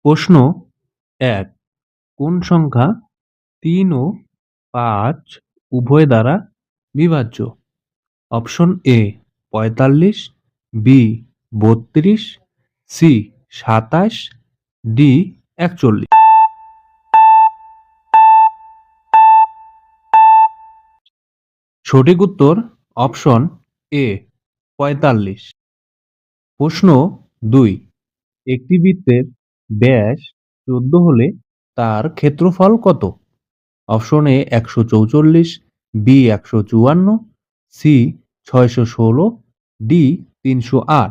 প্রশ্ন ১, কোন সংখ্যা ৩ ও ৫ উভয় দ্বারা বিভাজ্য? Option A ৪৫, B ৩২, C ২৭, D ৪১। সঠিক উত্তর অপশন এ ৪৫। প্রশ্ন ২, একটি বৃত্তের ব্যাস ১৪ হলে তার ক্ষেত্রফল কত? Option A ১৪৪, B ১৫৪, C ৬১৬, D ৩০৮।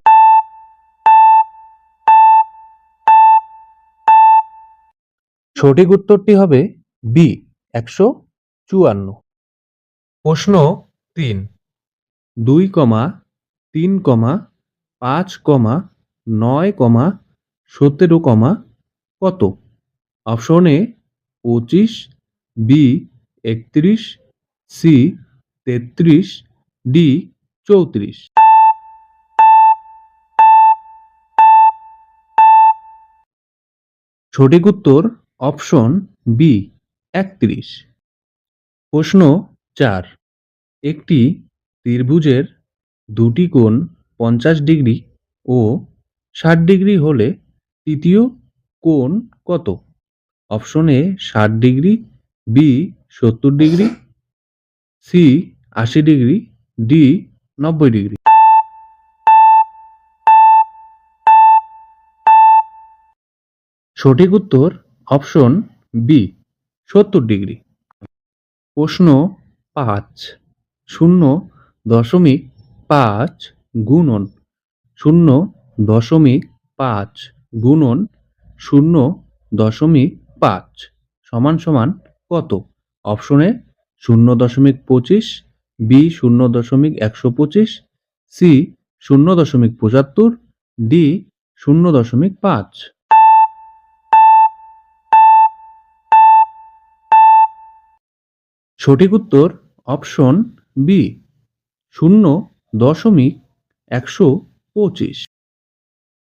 সঠিক উত্তরটি হবে বি ১৫৪। প্রশ্ন ৩, ২, ৩, ৫, ৯, ১৭, কত? Option A ২৫, B ৩১, C ৩৩, D ৩৪। সঠিক উত্তর অপশন বি ৩১। প্রশ্ন ৪, একটি ত্রিভুজের দুটি কোণ ৫০ ডিগ্রি ও ৬০ ডিগ্রি হলে তৃতীয় কোণ কত? Option A ৬০ degree, B ৭০ degree, C ৮০ degree, D ৯০ degree. সঠিক উত্তর অপশন বি ৭০ ডিগ্রি। প্রশ্ন ৫, ০.৫ গুণন ০.৫ গুণন ০.৫ সমান সমান কত? অপশন এ ০.২৫, বি ০.১২৫, সি ০.৭৫, ডি ০.৫। সঠিক উত্তর অপশন বি ০.১২৫।